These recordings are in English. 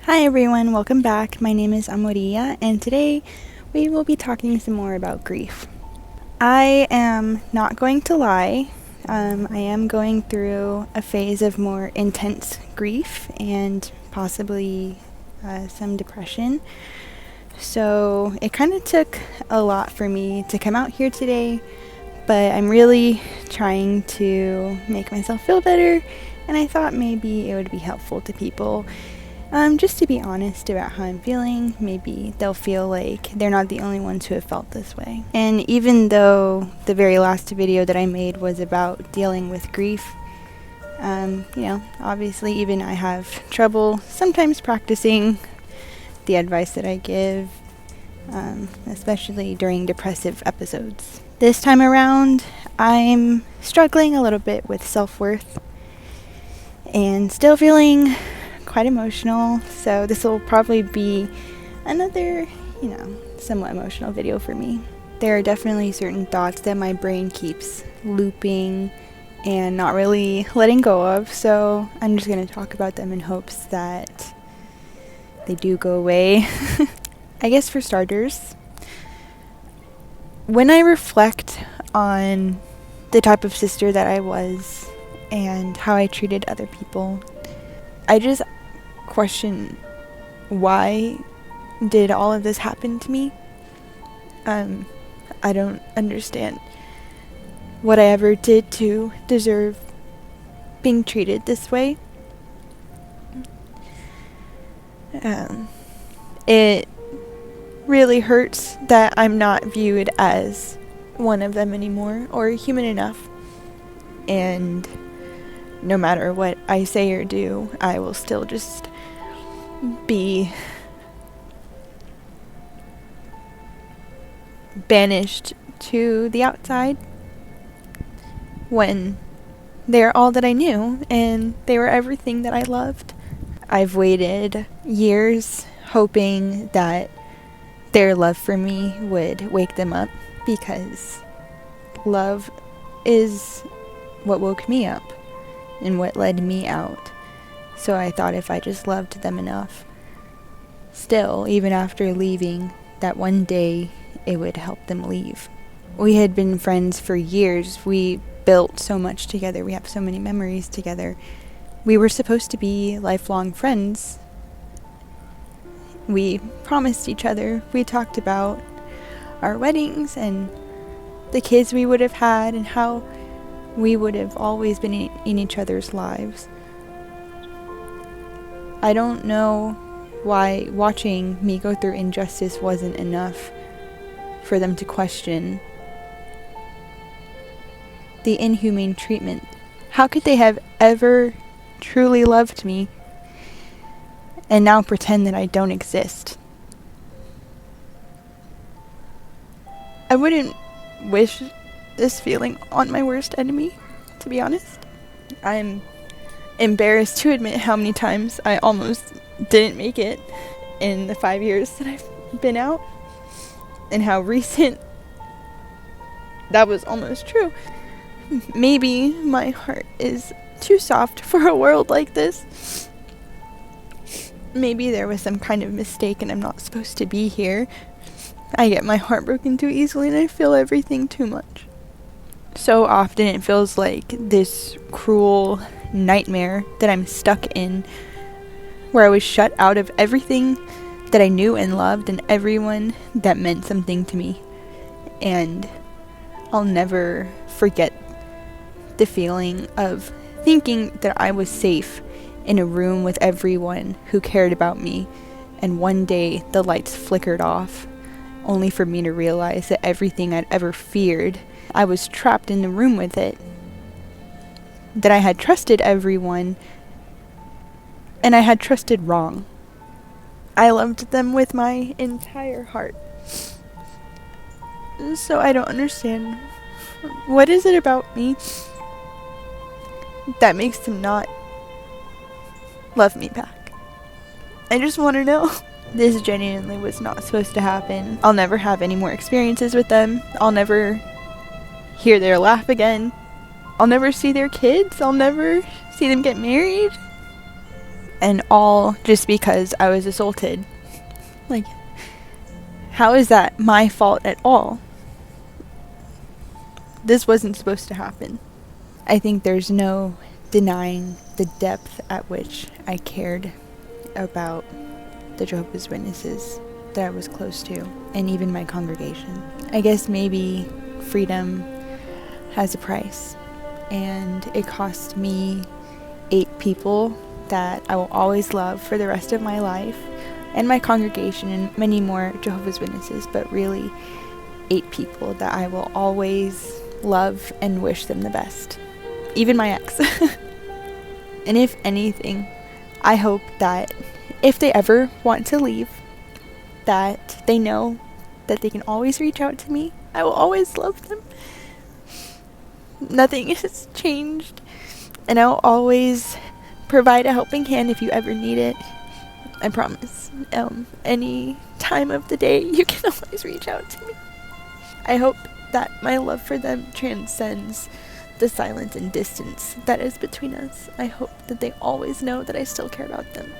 Hi everyone, welcome back. My name is Amoria, and today we will be talking some more about grief. I am not going to lie. I am going through a phase of more intense grief and possibly some depression. So it kind of took a lot for me to come out here today, but I'm really trying to make myself feel better, and I thought maybe it would be helpful to people just to be honest about how I'm feeling. Maybe they'll feel like they're not the only ones who have felt this way. And even though the very last video that I made was about dealing with grief, obviously even I have trouble sometimes practicing the advice that I give, especially during depressive episodes. This time around, I'm struggling a little bit with self-worth and still feeling quite emotional, so this will probably be another, somewhat emotional video for me. There are definitely certain thoughts that my brain keeps looping and not really letting go of, so I'm just going to talk about them in hopes that they do go away. I guess for starters, when I reflect on the type of sister that I was and how I treated other people, I just question, why did all of this happen to me? I don't understand what I ever did to deserve being treated this way. It really hurts that I'm not viewed as one of them anymore, or human enough, and no matter what I say or do, I will still just be banished to the outside when they're all that I knew and they were everything that I loved. I've waited years hoping that their love for me would wake them up, because love is what woke me up and what led me out. So I thought if I just loved them enough, still, even after leaving, that one day it would help them leave. We had been friends for years. We built so much together. We have so many memories together. We were supposed to be lifelong friends. We promised each other. We talked about our weddings and the kids we would have had and how we would have always been in each other's lives. I don't know why watching me go through injustice wasn't enough for them to question the inhumane treatment. How could they have ever truly loved me and now pretend that I don't exist? I wouldn't wish this feeling on my worst enemy, to be honest. I'm embarrassed to admit how many times I almost didn't make it in the 5 years that I've been out, and how recent that was almost true. Maybe my heart is too soft for a world like this. Maybe there was some kind of mistake and I'm not supposed to be here. I get my heart broken too easily and I feel everything too much. So often it feels like this cruel nightmare that I'm stuck in, where I was shut out of everything that I knew and loved and everyone that meant something to me. And I'll never forget the feeling of thinking that I was safe in a room with everyone who cared about me, and one day the lights flickered off, only for me to realize that everything I'd ever feared, I was trapped in the room with it. That I had trusted everyone, and I had trusted wrong. I loved them with my entire heart. So I don't understand. What is it about me that makes them not love me back? I just want to know. This genuinely was not supposed to happen. I'll never have any more experiences with them. I'll never hear their laugh again. I'll never see their kids. I'll never see them get married. and all just because I was assaulted. Like, how is that my fault at all? This wasn't supposed to happen. I think there's no denying the depth at which I cared about the Jehovah's Witnesses that I was close to, and even my congregation. I guess maybe freedom has a price, and it cost me 8 people that I will always love for the rest of my life, and my congregation, and many more Jehovah's Witnesses, but really 8 people that I will always love and wish them the best. Even my ex. And if anything, I hope that if they ever want to leave, that they know that they can always reach out to me. I will always love them. Nothing has changed, and I will always provide a helping hand if you ever need it. I promise. Any time of the day, you can always reach out to me. I hope that my love for them transcends the silence and distance that is between us. I hope that they always know that I still care about them.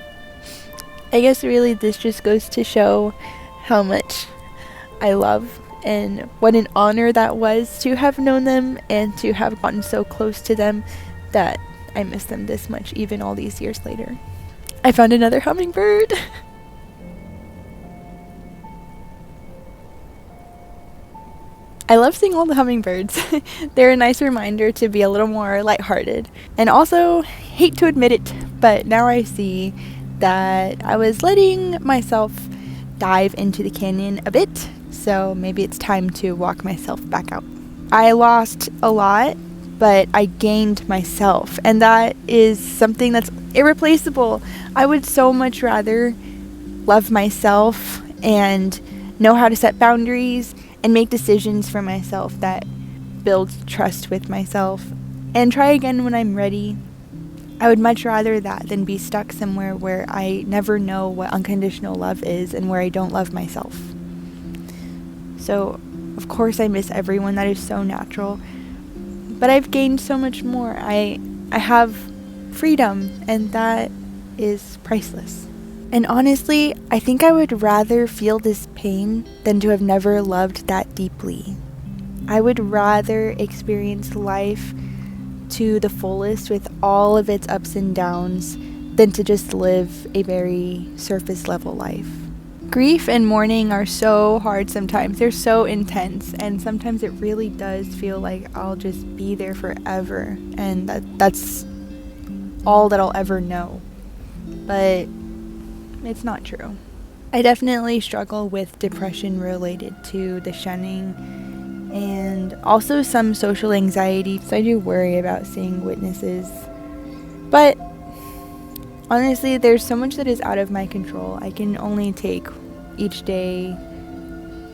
I guess really this just goes to show how much I love and what an honor that was to have known them and to have gotten so close to them that I miss them this much even all these years later. I found another hummingbird. I love seeing all the hummingbirds. They're a nice reminder to be a little more lighthearted. And also, hate to admit it, but now I see that I was letting myself dive into the canyon a bit, so maybe it's time to walk myself back out. I lost a lot, but I gained myself, and that is something that's irreplaceable. I would so much rather love myself and know how to set boundaries and make decisions for myself that builds trust with myself and try again when I'm ready. I would much rather that than be stuck somewhere where I never know what unconditional love is and where I don't love myself. So, of course I miss everyone. That is so natural. But I've gained so much more. I have freedom, and that is priceless. And honestly, I think I would rather feel this pain than to have never loved that deeply. I would rather experience life to the fullest with all of its ups and downs than to just live a very surface level life. Grief and mourning are so hard sometimes. They're so intense, and sometimes it really does feel like I'll just be there forever, and that's all that I'll ever know. But it's not true. I definitely struggle with depression related to the shunning and also some social anxiety, so I do worry about seeing witnesses. But honestly, there's so much that is out of my control. I can only take each day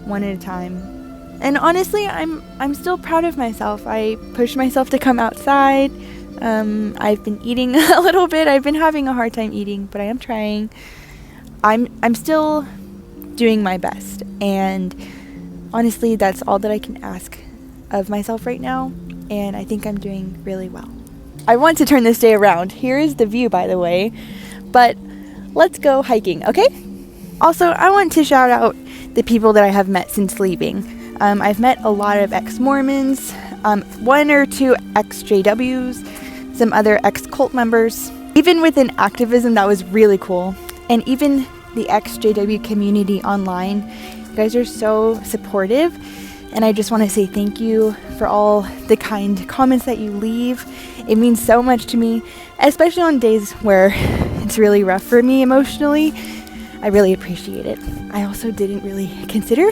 one at a time. And honestly, I'm still proud of myself. I pushed myself to come outside. I've been eating a little bit. I've been having a hard time eating, but I am trying. I'm still doing my best, and honestly, that's all that I can ask of myself right now, and I think I'm doing really well. I want to turn this day around. Here is the view, by the way, but let's go hiking, okay? Also, I want to shout out the people that I have met since leaving. I've met a lot of ex-Mormons, 1 or 2 ex-JWs, some other ex-cult members. Even within activism, that was really cool. And even the ex-JW community online, you guys are so supportive, and I just want to say thank you for all the kind comments that you leave. It means so much to me, especially on days where it's really rough for me emotionally. I really appreciate it. I also didn't really consider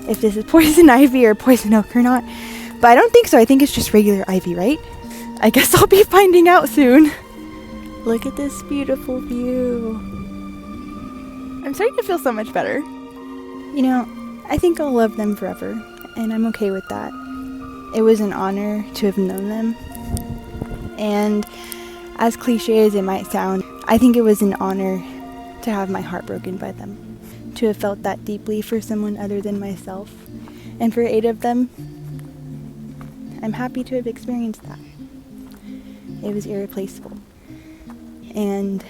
if this is poison ivy or poison oak or not, but I don't think so. I think it's just regular ivy, right? I guess I'll be finding out soon. Look at this beautiful view. I'm starting to feel so much better. You know, I think I'll love them forever, and I'm okay with that. It was an honor to have known them, and as cliche as it might sound, I think it was an honor to have my heart broken by them, to have felt that deeply for someone other than myself, and for 8 of them, I'm happy to have experienced that. It was irreplaceable. And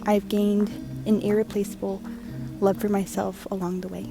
I've gained an irreplaceable love for myself along the way.